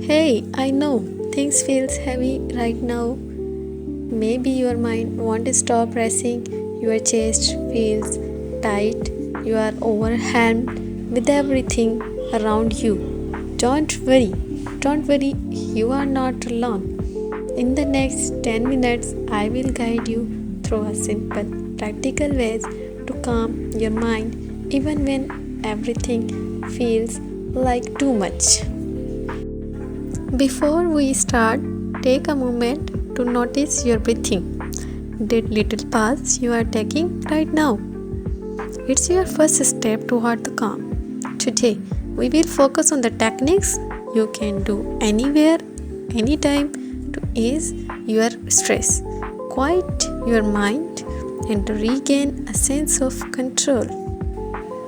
Hey, I know things feels heavy right now. Maybe your mind won't stop racing, your chest feels tight, you are overwhelmed with everything around you. Don't worry, you are not alone. In the next 10 minutes, I will guide you through a simple, practical ways to calm your mind even when everything feels like too much. Before we start, take a moment to notice your breathing. That little pause you are taking right now. It's your first step toward the calm. Today, we will focus on the techniques you can do anywhere, anytime to ease your stress, quiet your mind, and to regain a sense of control.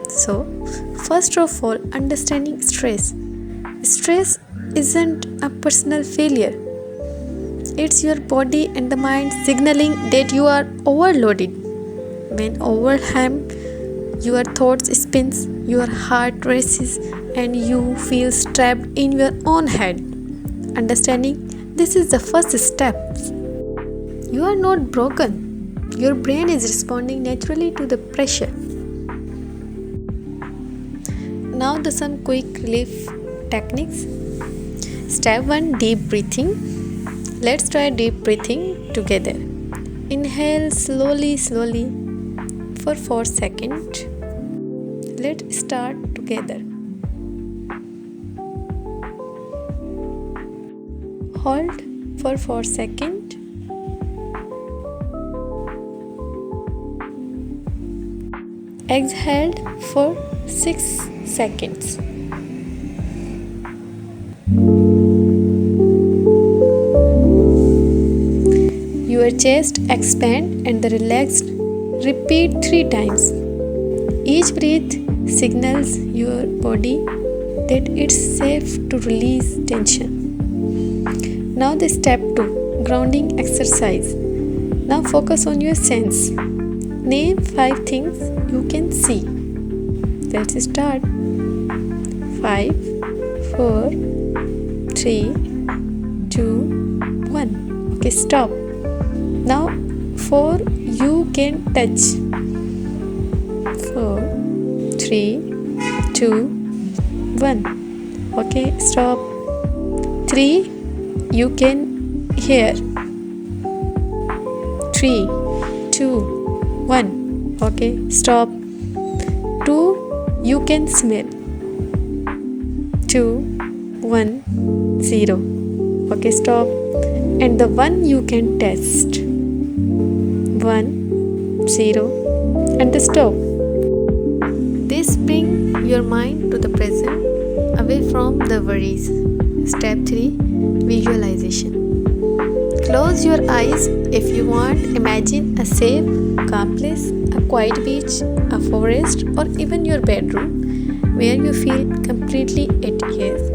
So, first of all, understanding stress. Stress isn't a personal failure. It's your body and the mind signaling that you are overloaded. When overwhelmed, your thoughts spins, your heart races, and you feel trapped in your own head. Understanding this is the first step. You are not broken. Your brain is responding naturally to the pressure. Now some quick relief techniques. Step 1, deep breathing. Let's try deep breathing together. Inhale slowly for 4 seconds. Let's start together. Hold for 4 seconds. Exhale for 6 seconds. Your chest expand and the relaxed. Repeat 3 times. Each breath signals your body that it's safe to release tension. Now the step 2, grounding exercise. Now focus on your sense. Name 5 things you can see. Let's start. 5, 4, 3, 2, 1. Okay, stop. Now 4 you can touch. 4, 3, 2, 1. Okay, stop. 3 you can hear. 3, 2, 1. Okay, stop. 2 you can smell. 2, 1, 0. Okay, stop. And the 1 you can taste. 1, 0, and the stop. This brings your mind to the present, away from the worries. Step 3, visualization. Close your eyes if you want. Imagine a safe, calm place, a quiet beach, a forest, or even your bedroom where you feel completely at ease.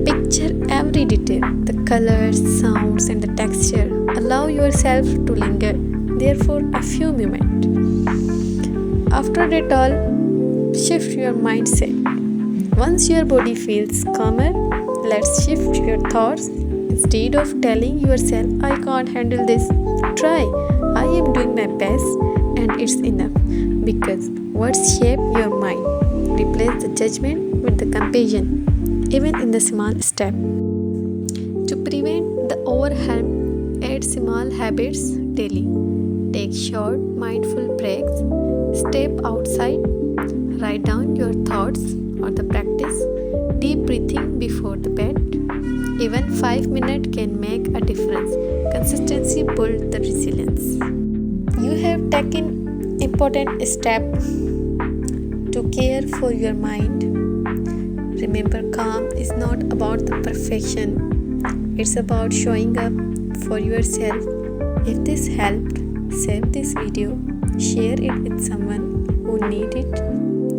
Picture every detail, the colors, sounds, and the texture. Allow yourself to linger there for a few moments. After that all, shift your mindset. Once your body feels calmer, let's shift your thoughts. Instead of telling yourself, I can't handle this, try, I am doing my best and it's enough. Because words shape your mind. Replace the judgment with the compassion, even in the small step. To prevent the overwhelm, add small habits daily. Take short, mindful breaks. Step outside. Write down your thoughts or the practice deep breathing before the bed. Even 5 minutes can make a difference. Consistency builds the resilience. You have taken important step to care for your mind. Remember, calm is not about the perfection. It's about showing up for yourself. If this helped, save this video, share it with someone who needs it,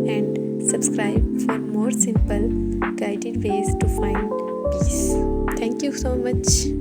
and subscribe for more simple, guided ways to find peace. Thank you so much.